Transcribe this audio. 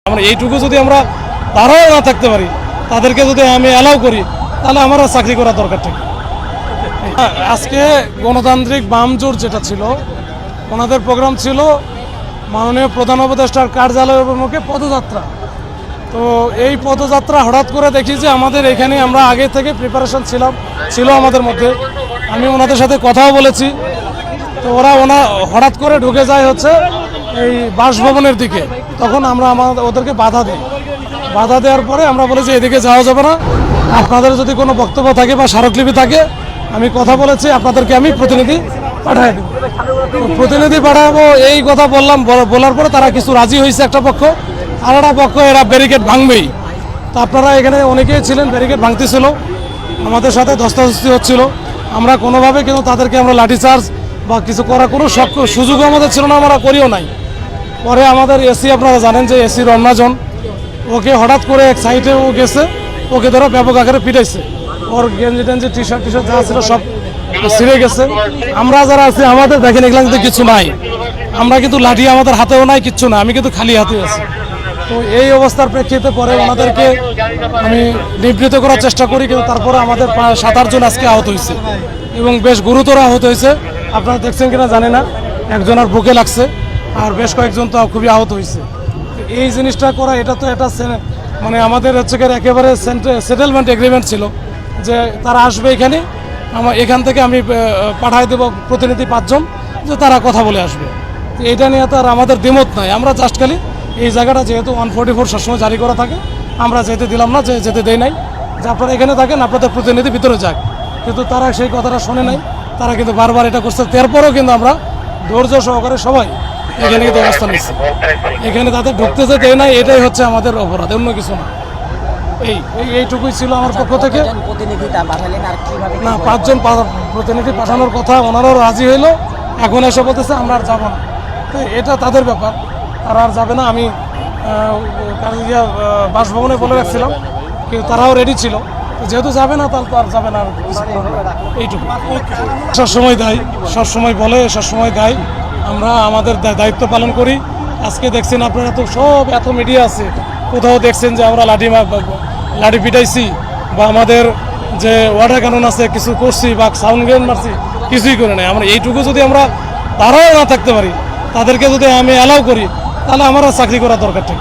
আমরা এইটুকু যদি আমরা তারাও না থাকতে পারি, তাদেরকে যদি আমি অ্যালাউ করি, তাহলে আমার চাকরি করা দরকার ঠিক। আজকে গণতান্ত্রিক বাম জোট যেটা ছিল, ওনাদের প্রোগ্রাম ছিল মাননীয় প্রধান উপদেষ্টার কার্যালয় অভিমুখে পদযাত্রা। তো এই পদযাত্রা হঠাৎ করে দেখি যে আমাদের এখানে আমরা আগে থেকে প্রিপারেশন ছিল আমাদের মধ্যে। আমি ওনাদের সাথে কথাও বলেছি। তো ওরা হঠাৎ করে ঢুকে যায় হচ্ছে এই বাসভবনের দিকে। তখন আমরা ওদেরকে বাধা দিই। বাধা দেওয়ার পরে আমরা বলি যে এদিকে যাওয়া যাবে না, আপনাদের যদি কোনো বক্তব্য থাকে বা স্মারকলিপি থাকে, আমি কথা বলেছি, আপনাদেরকে আমি প্রতিনিধি পাঠাই দেব। প্রতিনিধি পাঠাবো এই কথা বলার পরে তারা কিছু রাজি হয়েছে একটা পক্ষ, আর একটা পক্ষ এরা ব্যারিকেড ভাঙবেই। তো আপনারা এখানে অনেকেই ছিলেন, ব্যারিকেড ভাঙতেছিল, আমাদের সাথে ধস্তাধস্তি হচ্ছিল। আমরা কোনোভাবে কিন্তু তাদেরকে আমরা লাঠিচার্জ বা কিছু করার কোনো সুযোগও আমাদের ছিল না, আমরা করিও নাই। পরে আমাদের এসি, আপনারা জানেন যে এসি রমনাজন, ওকে হঠাৎ করে এক সাইডে ও গেছে, ওকে ধরো ব্যাপক আকারে পিটাইছে। ওর গেঞ্জি টেঞ্জি টি শার্ট যা ছিল সব ছিঁড়ে গেছে। আমরা যারা আছি আমাদের দেখেন এগুলো কিন্তু কিছু নাই, আমরা কিন্তু লাঠি আমাদের হাতেও নাই, কিচ্ছু না, আমি কিন্তু খালি হাতে আছি। তো এই অবস্থার প্রেক্ষিতে পরে ওনাদেরকে আমি নিবৃত করার চেষ্টা করি, কিন্তু তারপরে আমাদের 7-8 জন আজকে আহত হয়েছে এবং বেশ গুরুতর আহত হয়েছে। আপনারা দেখছেন কিনা জানি না, একজনের বুকে লাগছে আর বেশ কয়েকজন তো খুবই আহত হয়েছে। এই জিনিসটা করা, এটা তো এটা মানে আমাদের হচ্ছে একেবারে সেটেলমেন্ট এগ্রিমেন্ট ছিল যে তারা আসবে এখানে, এখান থেকে আমি পাঠাই দেবো প্রতিনিধি 5 জন, যে তারা কথা বলে আসবে। এটা নিয়ে তো আর আমাদের দ্বিমত নাই। আমরা জাস্ট খালি এই জায়গাটা যেহেতু 144 সবসময় জারি করা থাকে, আমরা যেতে দিলাম না, যেতে দেই নাই, যে আপনারা এখানে থাকেন, আপনাদের প্রতিনিধি ভিতরে যাক। কিন্তু তারা সেই কথাটা শোনে নাই, তারা কিন্তু বারবার এটা করছে। তারপরেও কিন্তু আমরা ধৈর্য সহকারে সবাই এখানে কিন্তু অবস্থান নিচ্ছি, এখানে তাদের ঢুকতে দেয় নাই। এটাই হচ্ছে আমাদের অপরাধ, অন্য কিছু না। এইটুকুই ছিল আমার পক্ষ থেকে। না, 5 জন প্রতিনিধি পাঠানোর কথা, ওনারাও রাজি হইলো। এখন এসে বলতেছে আমরা আর যাবো না। তো এটা তাদের ব্যাপার, তারা আর যাবে না। আমি বাসভবনে বলে রাখছিলাম, কিন্তু তারাও রেডি ছিল, যেহেতু যাবে না তাহলে তো আর যাবে না। এইটুকু সবসময় দেয়, সবসময় বলে, সবসময় দেয়। আমরা আমাদের দায়িত্ব পালন করি। আজকে দেখছেন আপনারা তো সব এত মিডিয়া আছে, কোথাও দেখছেন যে আমরা লাঠি পিটাইছি বা আমাদের যে ওয়াটার ক্যানন আছে কিছু করছি বা সাউন্ড গ্রেন মারছি, কিছুই করে নাই। আমরা এইটুকু যদি আমরা তারাও না থাকতে পারি, তাদেরকে যদি আমি অ্যালাউ করি, তাহলে আমার চাকরি করা দরকার ঠিক।